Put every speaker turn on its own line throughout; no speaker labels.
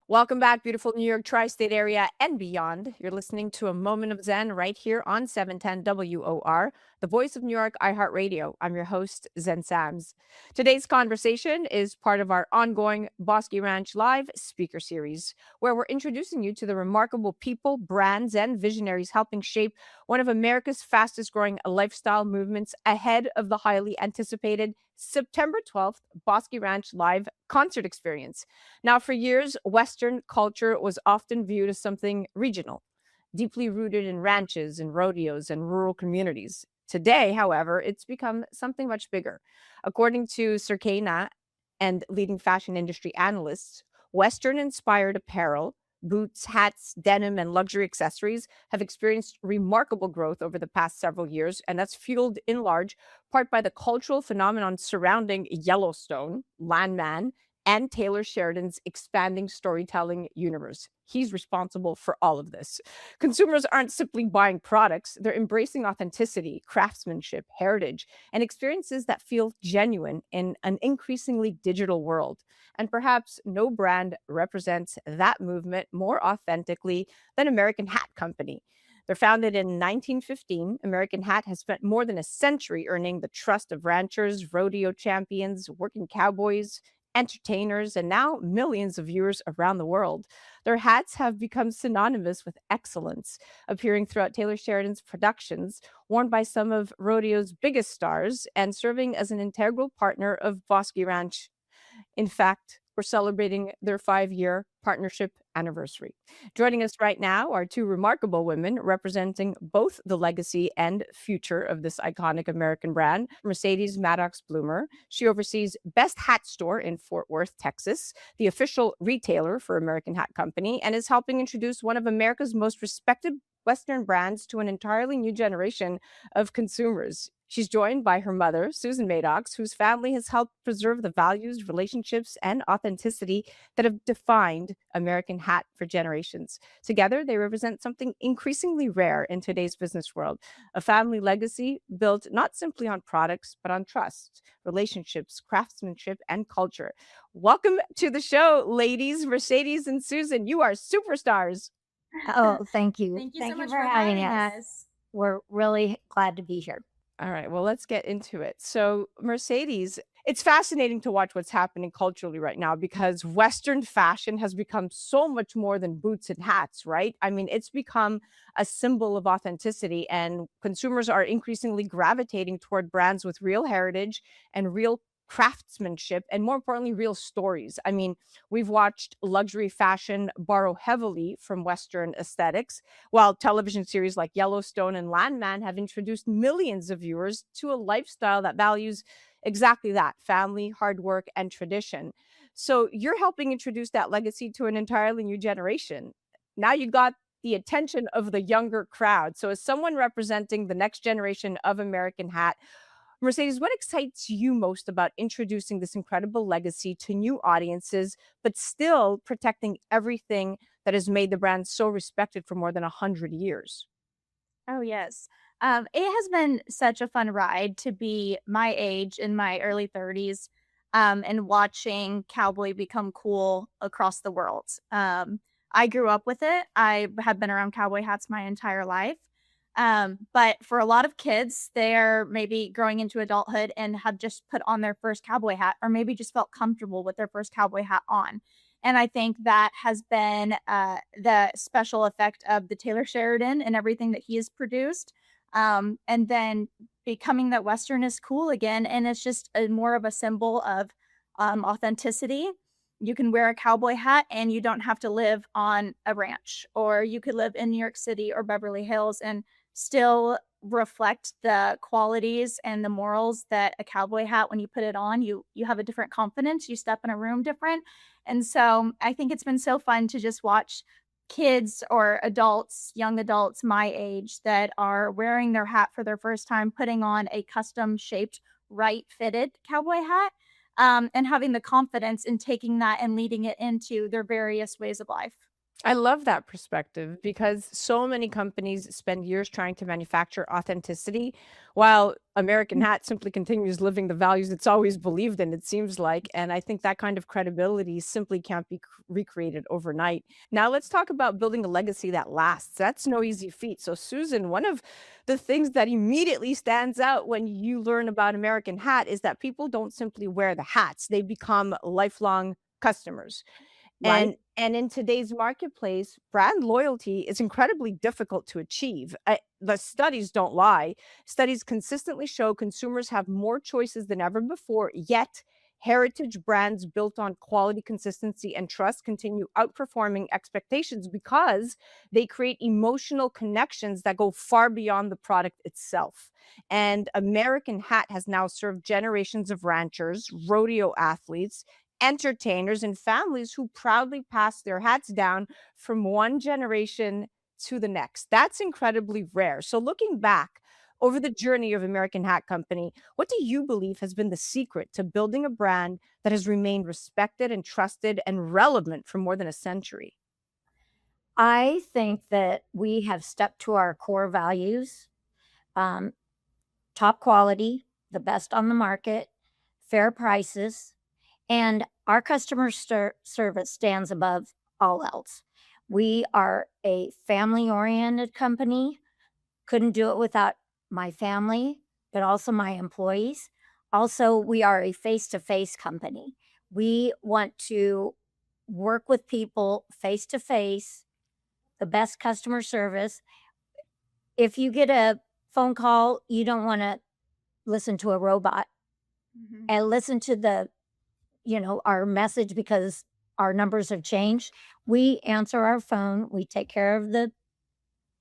Welcome back, beautiful New York tri state area and beyond. You're listening to a moment of Zen right here on 710 WOR, the voice of New York iHeartRadio. I'm your host, Zen Sams. Today's conversation is part of our ongoing Bosque Ranch Live speaker series, where we're introducing you to the remarkable people, brands, and visionaries helping shape one of America's fastest growing lifestyle movements ahead of the highly anticipated September 12th Bosque Ranch Live concert experience. Now, for years, Western culture was often viewed as something regional, deeply rooted in ranches and rodeos and rural communities. Today, however, it's become something much bigger. According to Circana and leading fashion industry analysts, Western inspired apparel, boots, hats, denim, and luxury accessories have experienced remarkable growth over the past several years, and that's fueled in large part by the cultural phenomenon surrounding Yellowstone, Landman, and Taylor Sheridan's expanding storytelling universe. He's responsible for all of this. Consumers aren't simply buying products, they're embracing authenticity, craftsmanship, heritage, and experiences that feel genuine in an increasingly digital world. And perhaps no brand represents that movement more authentically than American Hat Company. They're founded in 1915. American Hat has spent more than a century earning the trust of ranchers, rodeo champions, working cowboys, entertainers, and now millions of viewers around the world. Their hats have become synonymous with excellence, appearing throughout Taylor Sheridan's productions, worn by some of rodeo's biggest stars, and serving as an integral partner of Bosque Ranch. In fact, we're celebrating their 5-year partnership anniversary. Joining us right now are two remarkable women representing both the legacy and future of this iconic American brand. Mercedes Maddox Bloomer. She oversees Best Hat Store in Fort Worth, Texas, the official retailer for American Hat Company, and is helping introduce one of America's most respected Western brands to an entirely new generation of consumers. She's joined by her mother, Susan Maddox, whose family has helped preserve the values, relationships, and authenticity that have defined American Hat for generations. Together, they represent something increasingly rare in today's business world, a family legacy built not simply on products, but on trust, relationships, craftsmanship, and culture. Welcome to the show, ladies. Mercedes and Susan, you are superstars.
Oh, thank you.
Thank you so
Thank you
much
for
for
having
having
us.
us.
We're really glad to be here.
All right, well, let's get into it. So, Mercedes, it's fascinating to watch what's happening culturally right now because Western fashion has become so much more than boots and hats, right? I mean, it's become a symbol of authenticity, and consumers are increasingly gravitating toward brands with real heritage and real craftsmanship, and more importantly, real stories. I mean, we've watched luxury fashion borrow heavily from Western aesthetics while television series like Yellowstone and Landman have introduced millions of viewers to a lifestyle that values exactly that family, hard work, and tradition. So you're helping introduce that legacy to an entirely new generation. Now you got the attention of the younger crowd. So, as someone representing the next generation of American Hat, Mercedes, what excites you most about introducing this incredible legacy to new audiences, but still protecting everything that has made the brand so respected for more than 100 years?
Oh, yes. It has been such a fun ride to be my age in my early 30s, and watching cowboy become cool across the world. I grew up with it. I have been around cowboy hats my entire life. But for a lot of kids, they're maybe growing into adulthood and have just put on their first cowboy hat, or maybe just felt comfortable with their first cowboy hat on. And I think that has been the special effect of the Taylor Sheridan and everything that he has produced. And then becoming that Western is cool again. And it's just more of a symbol of authenticity. You can wear a cowboy hat and you don't have to live on a ranch, or you could live in New York City or Beverly Hills and still reflect the qualities and the morals that a cowboy hat, when you put it on, you have a different confidence, you step in a room different. And so I think it's been so fun to just watch kids or adults, young adults my age, that are wearing their hat for their first time, putting on a custom shaped, right fitted cowboy hat, and having the confidence in taking that and leading it into their various ways of life.
I love that perspective because so many companies spend years trying to manufacture authenticity while American Hat simply continues living the values it's always believed in, it seems like. And I think that kind of credibility simply can't be recreated overnight. Now, let's talk about building a legacy that lasts. That's no easy feat. So, Susan, one of the things that immediately stands out when you learn about American Hat is that people don't simply wear the hats, they become lifelong customers.
Right?
And in today's marketplace, brand loyalty is incredibly difficult to achieve. The studies don't lie. Studies consistently show consumers have more choices than ever before, yet heritage brands built on quality, consistency, and trust continue outperforming expectations because they create emotional connections that go far beyond the product itself. And American Hat has now served generations of ranchers, rodeo athletes, entertainers, and families who proudly pass their hats down from one generation to the next. That's incredibly rare. So, looking back over the journey of American Hat Company, what do you believe has been the secret to building a brand that has remained respected and trusted and relevant for more than a century?
I think that we have stuck to our core values, um, top quality, the best on the market, fair prices, and our customer service stands above all else. We are a family oriented company. Couldn't do it without my family, but also my employees. Also, we are a face to face company. We want to work with people face to face, the best customer service. If you get a phone call, you don't want to listen to a robot
Mhm.
and listen to our message because our numbers have changed. We answer our phone, we take care of the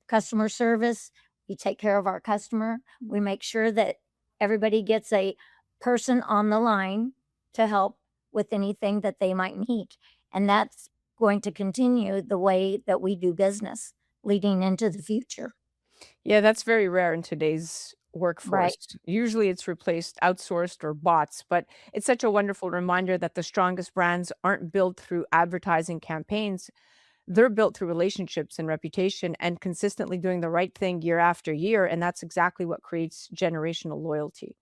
customer service, we take care of our customer, we make sure that everybody gets a person on the line to help with anything that they might need. And that's going to continue the way that we do business leading into the future.
Yeah, that's very rare in today's
Right.
workforce. Usually it's replaced outsourced or bots, but it's such a wonderful reminder that the strongest brands aren't built through advertising campaigns. They're built through relationships and reputation and consistently doing the right thing year after year. And that's exactly what creates generational loyalty.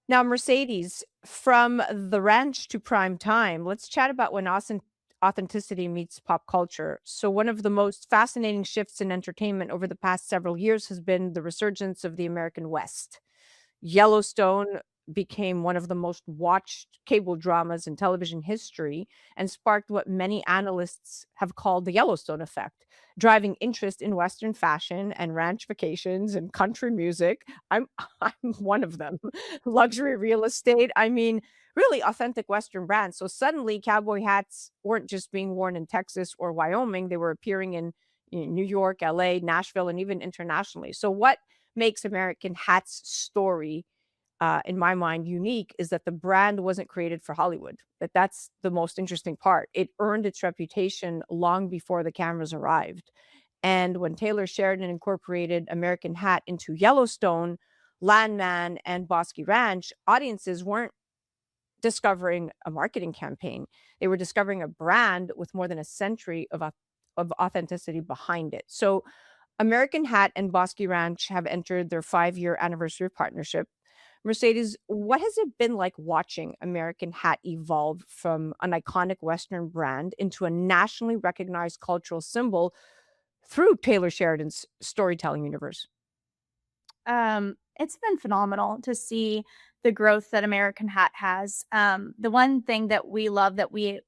Now, Mercedes, from the ranch to prime time, let's chat about when authenticity meets pop culture. So, one of the most fascinating shifts in entertainment over the past several years has been the resurgence of the American West. Yellowstone became one of the most watched cable dramas in television history and sparked what many analysts have called the Yellowstone effect, driving interest in Western fashion and ranch vacations and country music. I'm I'm one of them. Luxury real estate. I mean, really authentic Western brands. So suddenly cowboy hats weren't just being worn in Texas or Wyoming, they were appearing in New York, LA, Nashville, and even internationally. So what makes American Hat's story, in my mind, unique is that the brand wasn't created for Hollywood. That's the most interesting part. It earned its reputation long before the cameras arrived. And when Taylor Sheridan incorporated American Hat into Yellowstone, Landman, and Bosque Ranch, audiences weren't discovering a marketing campaign. They were discovering a brand with more than a century of authenticity behind it. So American Hat and Bosque Ranch have entered their 5-year anniversary of partnership. Mercedes, what has it been like watching American Hat evolve from an iconic Western brand into a nationally recognized cultural symbol through Taylor Sheridan's storytelling universe?
It's been phenomenal to see the growth that American Hat has. The one thing that we love that we've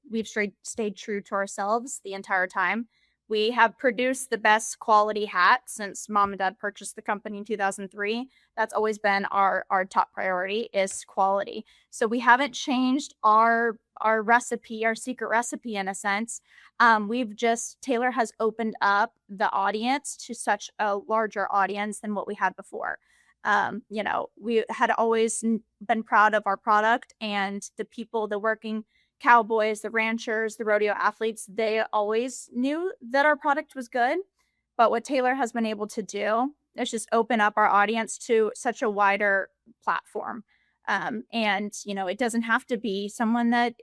stayed true to ourselves the entire time. We have produced the best quality hat since mom and dad purchased the company in 2003. That's always been our top priority is quality. So we haven't changed our recipe, our secret recipe in a sense. We've just Taylor has opened up the audience to such a larger audience than what we had before. We had always been proud of our product and the people, the working cowboys, the ranchers, the rodeo athletes, they always knew that our product was good. But what Taylor has been able to do is just open up our audience to such a wider platform. And it doesn't have to be someone that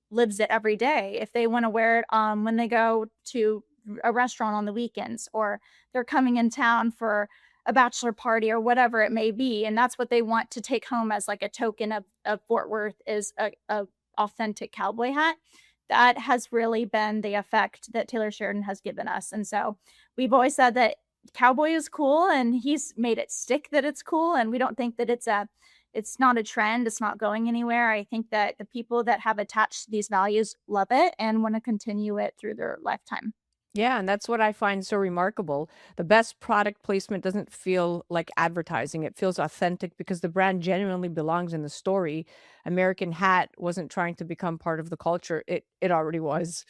lives it every day. If they want to wear it when they go to a restaurant on the weekends, or they're coming in town for a bachelor party or whatever it may be, and that's what they want to take home as like a token of Fort Worth, is a authentic cowboy hat. That has really been the effect that Taylor Sheridan has given us. And so we've always said that cowboy is cool, and he's made it stick that it's cool. And we don't think that it's not a trend. It's not going anywhere. I think that the people that have attached to these values love it and want to continue it through their lifetime.
Yeah, and that's what I find so remarkable. The best product placement doesn't feel like advertising. It feels authentic because the brand genuinely belongs in the story. American Hat wasn't trying to become part of the culture. It already was.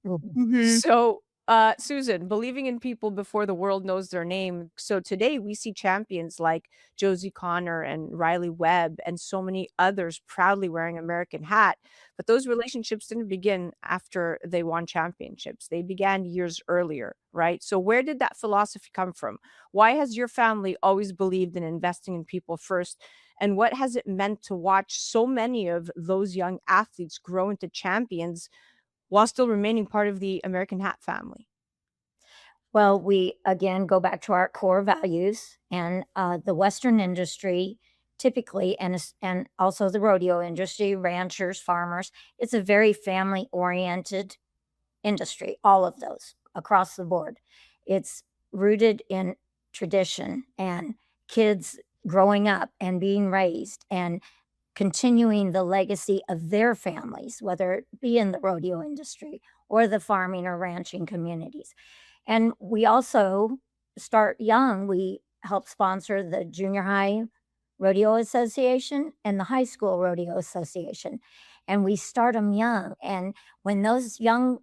Mhm.
So, Susan, believing in people before the world knows their name. So today we see champions like Josie Connor and Riley Webb and so many others proudly wearing American Hat. But those relationships didn't begin after they won championships. They began years earlier, right? So where did that philosophy come from? Why has your family always believed in investing in people first? And what has it meant to watch so many of those young athletes grow into champions while still remaining part of the American Hat family?
Well, we again go back to our core values, and the Western industry typically, and also the rodeo industry, ranchers, farmers. It's a very family oriented industry. All of those across the board. It's rooted in tradition and kids growing up and being raised and continuing the legacy of their families, whether it be in the rodeo industry or the farming or ranching communities. And we also start young. We help sponsor the Junior High Rodeo Association and the High School Rodeo Association. And we start them young. And when those young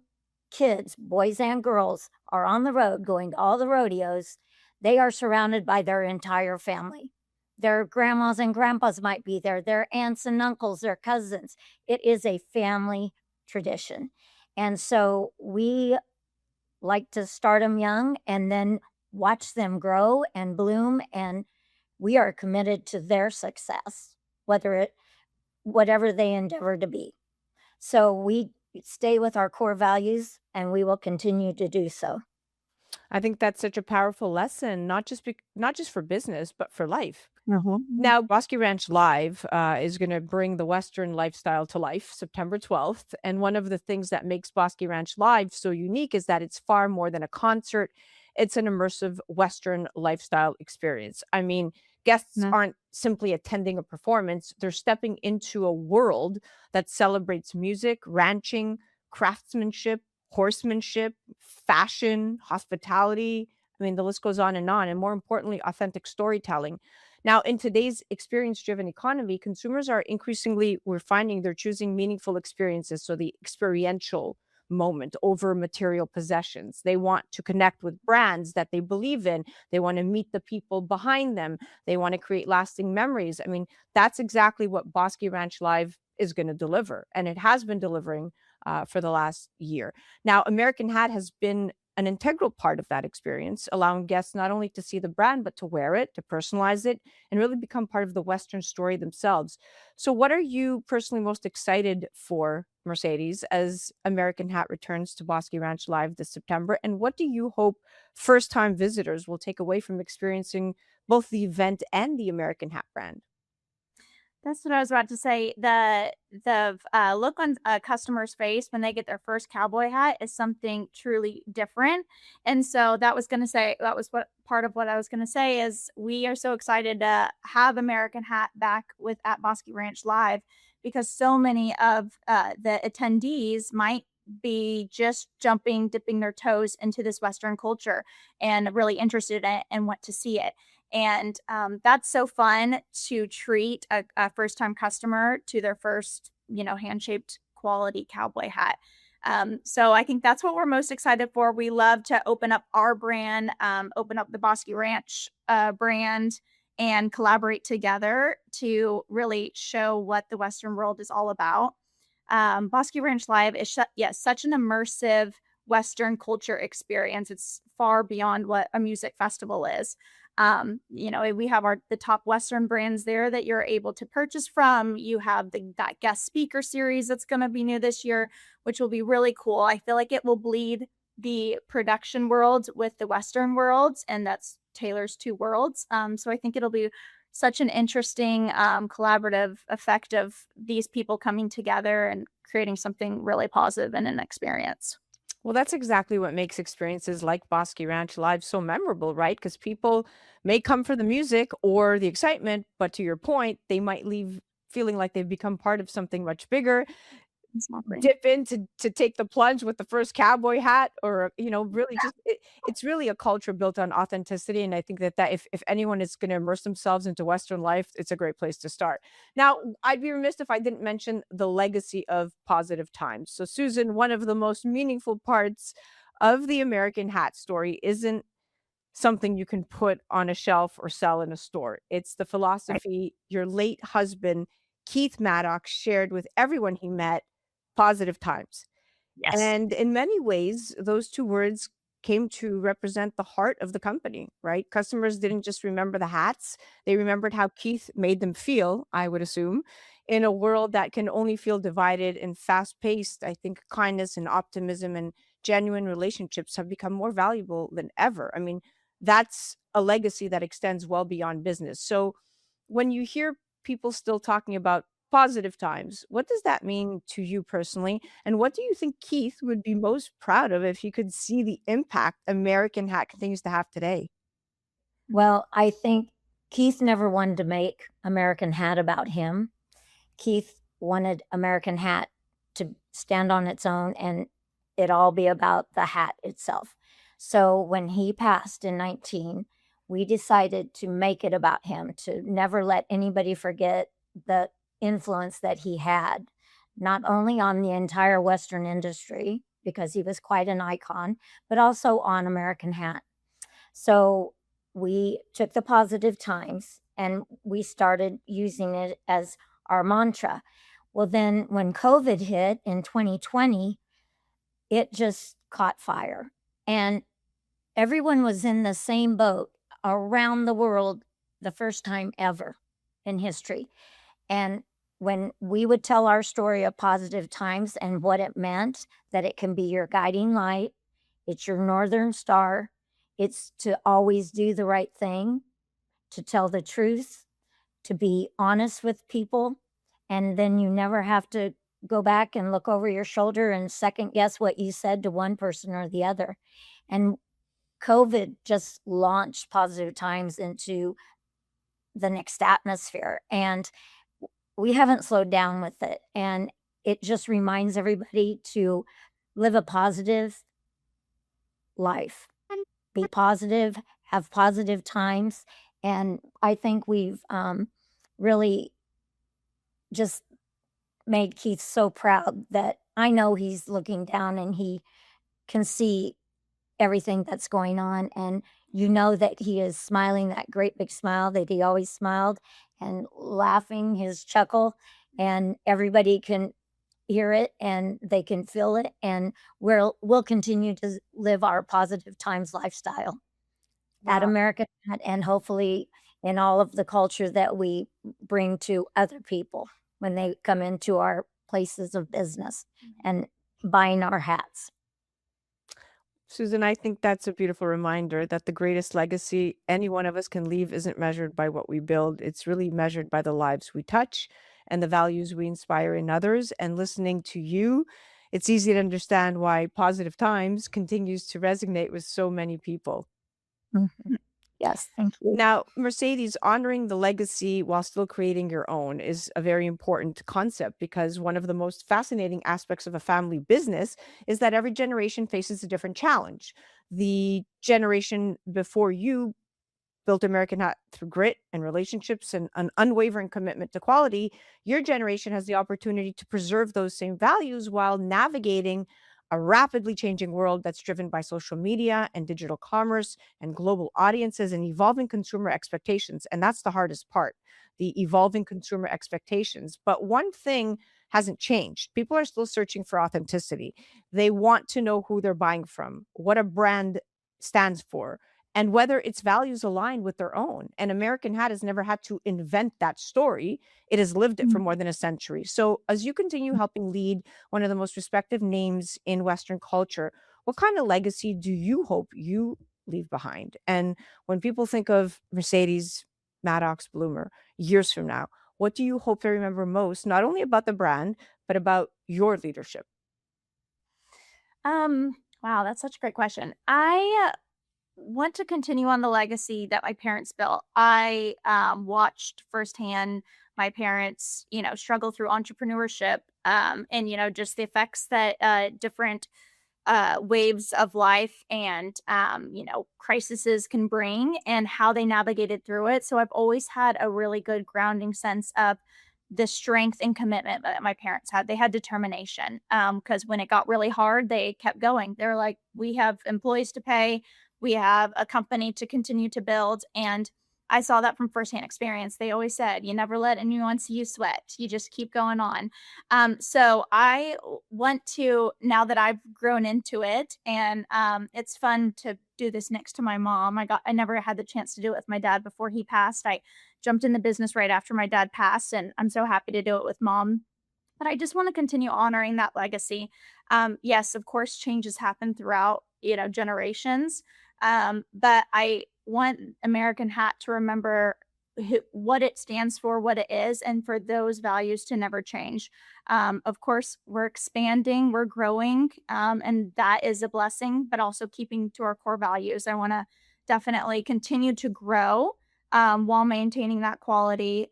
kids, boys and girls, are on the road going to all the rodeos, they are surrounded by their entire family. Their grandmas and grandpas might be there, their aunts and uncles, their cousins. It is a family tradition. And so we like to start them young and then watch them grow and bloom. And we are committed to their success, whatever they endeavor to be. So we stay with our core values and we will continue to do so.
I think that's such a powerful lesson, not just for business, but for life.
Mhm.
Now, Bosque Ranch Live is going to bring the Western lifestyle to life September 12th. And one of the things that makes Bosque Ranch Live so unique is that it's far more than a concert, it's an immersive Western lifestyle experience. I mean, guests
Mhm.
aren't simply attending a performance, they're stepping into a world that celebrates music, ranching, craftsmanship, horsemanship, fashion, hospitality. I mean, the list goes on, and more importantly, authentic storytelling. Now, in today's experience driven economy, consumers are increasingly, we're finding they're choosing meaningful experiences. So the experiential moment over material possessions. They want to connect with brands that they believe in. They want to meet the people behind them. They want to create lasting memories. I mean, that's exactly what Bosque Ranch Live is going to deliver. And it has been delivering for the last year. Now, American Hat has been an integral part of that experience, allowing guests not only to see the brand, but to wear it, to personalize it, and really become part of the Western story themselves. So, what are you personally most excited for, Mercedes, as American Hat returns to Bosque Ranch Live this September? And what do you hope first time visitors will take away from experiencing both the event and the American Hat brand?
That's what I was about to say. The look on a customer's face when they get their first cowboy hat is something truly different. And so that was what part of what I was gonna say is we are so excited to have American Hat back with at Bosque Ranch Live, because so many of the attendees might be just dipping their toes into this Western culture and really interested in it and want to see it. And that's so fun to treat a first time customer to their first, hand shaped quality cowboy hat. So I think that's what we're most excited for. We love to open up our brand, open up the Bosque Ranch brand, and collaborate together to really show what the Western world is all about. Bosque Ranch Live is, yes, such an immersive Western culture experience. It's far beyond what a music festival is. We have the top Western brands there that you're able to purchase from. You have that guest speaker series that's going to be new this year, which will be really cool. I feel like it will bleed the production world with the Western worlds, and that's Taylor's two worlds. So I think it'll be such an interesting collaborative effect of these people coming together and creating something really positive in an experience.
Well, that's exactly what makes experiences like Bosque Ranch Live so memorable, right? Because people may come for the music or the excitement, but to your point, they might leave feeling like they've become part of something much bigger,
Exactly.
dip in to take the plunge with the first cowboy hat, or really just it's really a culture built on authenticity. And I think that if anyone is going to immerse themselves into Western life, it's a great place to start. Now, I'd be remiss if I didn't mention the legacy of positive times. So, Susan, one of the most meaningful parts of the American hat story isn't something you can put on a shelf or sell in a store. It's the
Right.
philosophy your late husband, Keith Maddox, shared with everyone he met: positive times.
Yes.
And in many ways, those two words came to represent the heart of the company, right? Customers didn't just remember the hats, they remembered how Keith made them feel, I would assume, in a world that can only feel divided and fast paced. I think kindness and optimism and genuine relationships have become more valuable than ever. I mean, that's a legacy that extends well beyond business. So when you hear people still talking about positive times, what does that mean to you personally? And what do you think Keith would be most proud of if he could see the impact American Hat continues to have today?
Well, I think Keith never wanted to make American Hat about him. Keith wanted American Hat to stand on its own and it all be about the hat itself. So when he passed in 19, we decided to make it about him, to never let anybody forget the influence that he had, not only on the entire Western industry, because he was quite an icon, but also on American Hat. So we took the positive times and we started using it as our mantra. Well, then when COVID hit in 2020, it just caught fire. And everyone was in the same boat around the world the first time ever in history. And when we would tell our story of positive times and what it meant, that it can be your guiding light, it's your northern star, it's to always do the right thing, to tell the truth, to be honest with people, and then you never have to go back and look over your shoulder and second guess what you said to one person or the other. And COVID just launched Positive Times into the next atmosphere. And we haven't slowed down with it. And it just reminds everybody to live a positive life, be positive, have positive times. And I think we've really just made Keith so proud that I know he's looking down and he can see everything that's going on. And you know that he is smiling that great big smile that he always smiled and laughing his chuckle, and everybody can hear it and they can feel it. And we'll continue to live our positive times lifestyle at
Wow.
American Hat and hopefully in all of the culture that we bring to other people when they come into our places of business and buying our hats.
Susan, I think that's a beautiful reminder that the greatest legacy any one of us can leave isn't measured by what we build. It's really measured by the lives we touch and the values we inspire in others. And listening to you, it's easy to understand why Positive Times continues to resonate with so many people.
Mhm. Yes, thank you.
Now, Mercedes, honoring the legacy while still creating your own is a very important concept, because one of the most fascinating aspects of a family business is that every generation faces a different challenge. The generation before you built American Hat through grit and relationships and an unwavering commitment to quality. Your generation has the opportunity to preserve those same values while navigating a rapidly changing world that's driven by social media and digital commerce and global audiences and evolving consumer expectations. And that's the hardest part, the evolving consumer expectations. But one thing hasn't changed. People are still searching for authenticity. They want to know who they're buying from, what a brand stands for, and whether its values align with their own. And American Hat has never had to invent that story. It has lived it for
Mm.
more than a century. So, as you continue helping lead one of the most respected names in Western culture, what kind of legacy do you hope you leave behind? And when people think of Mercedes Maddox Bloomer years from now, what do you hope they remember most, not only about the brand, but about your leadership?
Wow, that's such a great question. I want to continue on the legacy that my parents built. I watched firsthand my parents, struggle through entrepreneurship, and just the effects that different waves of life and crises can bring, and how they navigated through it. So I've always had a really good grounding sense of the strength and commitment that my parents had. They had determination, because when it got really hard, they kept going. They're like, we have employees to pay, we have a company to continue to build. And I saw that from firsthand experience. They always said, you never let anyone see you sweat, you just keep going on. So I want to, now that I've grown into it, and it's fun to do this next to my mom. I never had the chance to do it with my dad before he passed. I jumped in the business right after my dad passed, and I'm so happy to do it with mom. But I just want to continue honoring that legacy. Yes, of course, changes happen throughout, generations. But I want American Hat to remember what it stands for, what it is, and for those values to never change. Of course, we're expanding, we're growing, and that is a blessing, but also keeping to our core values. I want to definitely continue to grow, while maintaining that quality.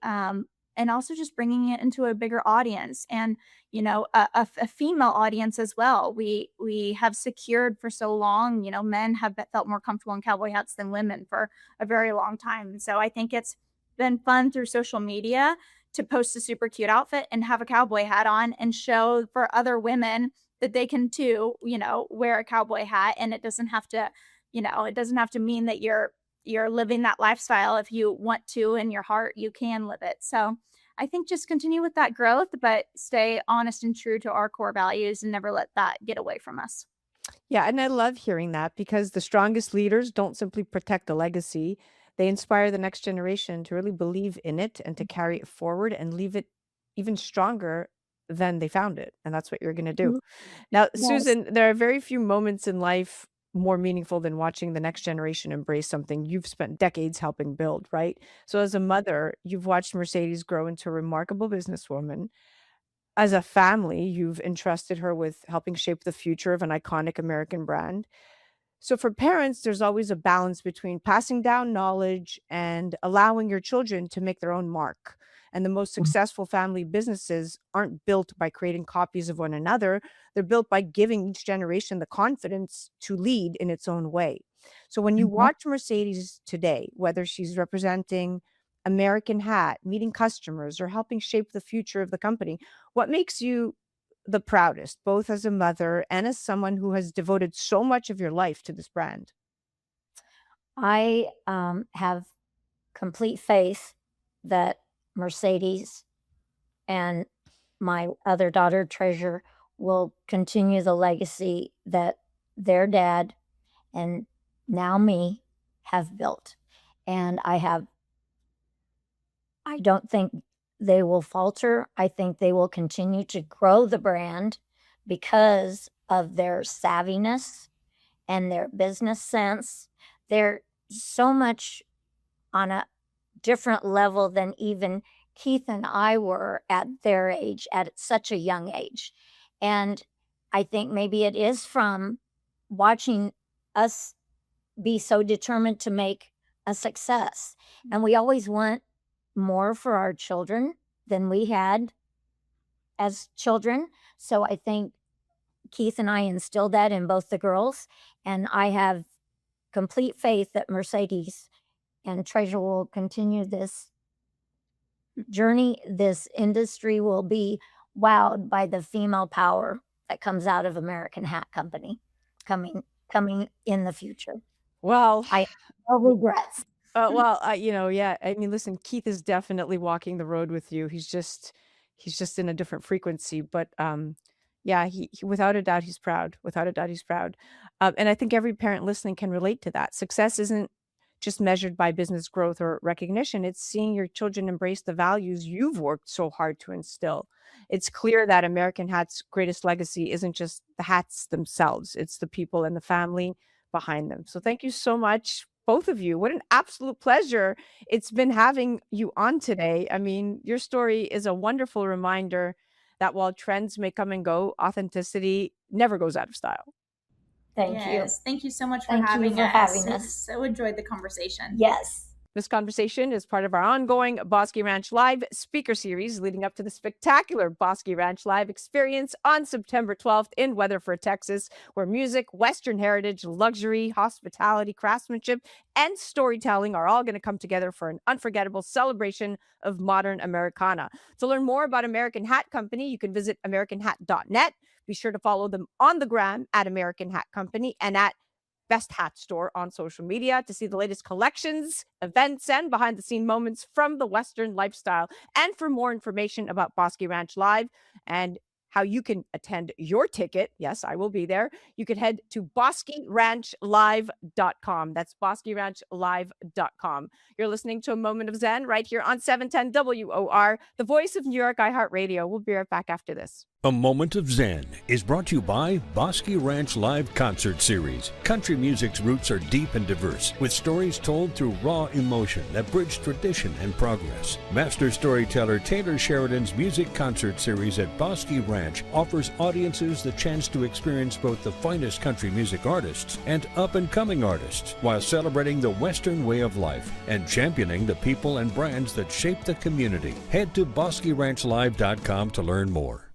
And also just bringing it into a bigger audience, and a female audience as well. We have secured for so long, men have felt more comfortable in cowboy hats than women for a very long time. So I think it's been fun through social media to post a super cute outfit and have a cowboy hat on, and show for other women that they can too, wear a cowboy hat. And it doesn't have to mean that you're living that lifestyle. If you want to in your heart, you can live it. So I think just continue with that growth, but stay honest and true to our core values, and never let that get away from us.
Yeah, and I love hearing that because the strongest leaders don't simply protect the legacy, they inspire the next generation to really believe in it and to carry it forward and leave it even stronger than they found it. And that's what you're going to do.
Mhm.
Now,
Yes.
Susan, there are very few moments in life more meaningful than watching the next generation embrace something you've spent decades helping build, right? So, as a mother, you've watched Mercedes grow into a remarkable businesswoman. As a family, you've entrusted her with helping shape the future of an iconic American brand. So for parents, there's always a balance between passing down knowledge and allowing your children to make their own mark. And the most
Mhm.
successful family businesses aren't built by creating copies of one another. They're built by giving each generation the confidence to lead in its own way. So when you
Mhm.
watch Mercedes today, whether she's representing American Hat, meeting customers, or helping shape the future of the company, what makes you the proudest, both as a mother and as someone who has devoted so much of your life to this brand?
I have complete faith that Mercedes and my other daughter, Treasure, will continue the legacy that their dad and now me have built. And I don't think they will falter. I think they will continue to grow the brand because of their savviness and their business sense. They're so much on a different level than even Keith and I were at their age, at such a young age. And I think maybe it is from watching us be so determined to make a success. And we always want more for our children than we had as children. So I think Keith and I instilled that in both the girls. And I have complete faith that Mercedes and Treasure will continue this journey. This industry will be wowed by the female power that comes out of American Hat Company coming in the future.
Well,
I have no regrets.
yeah. I mean, listen, Keith is definitely walking the road with you. He's just in a different frequency. But Yeah, without a doubt, he's proud. Without a doubt, he's proud. And I think every parent listening can relate to that. Success isn't just measured by business growth or recognition. It's seeing your children embrace the values you've worked so hard to instill. It's clear that American Hat's greatest legacy isn't just the hats themselves, it's the people and the family behind them. So thank you so much, both of you. What an absolute pleasure it's been having you on today. I mean, your story is a wonderful reminder that while trends may come and go, authenticity never goes out of style.
Thank you.
Yes. Thank you so much for
Thank you
having
for
us.
having us.
So enjoyed the conversation.
Yes.
This conversation is part of our ongoing Bosque Ranch Live speaker series leading up to the spectacular Bosque Ranch Live experience on September 12th in Weatherford, Texas, where music, Western heritage, luxury, hospitality, craftsmanship, and storytelling are all going to come together for an unforgettable celebration of modern Americana. To learn more about American Hat Company, you can visit AmericanHat.net. Be sure to follow them on the gram at American Hat Company and at Best Hat Store on social media to see the latest collections, events, and behind the scene moments from the Western lifestyle. And for more information about Bosque Ranch Live and how you can attend your ticket, yes, I will be there, you can head to bosqueranchlive.com. That's bosqueranchlive.com. You're listening to A Moment of Zen right here on 710 WOR, the voice of New York iHeartRadio. We'll be right back after this.
A Moment of Zen is brought to you by Bosque Ranch Live Concert Series. Country music's roots are deep and diverse, with stories told through raw emotion that bridge tradition and progress. Master storyteller Taylor Sheridan's Music Concert Series at Bosque Ranch offers audiences the chance to experience both the finest country music artists and up-and-coming artists, while celebrating the Western way of life and championing the people and brands that shape the community. Head to bosqueranchlive.com to learn more.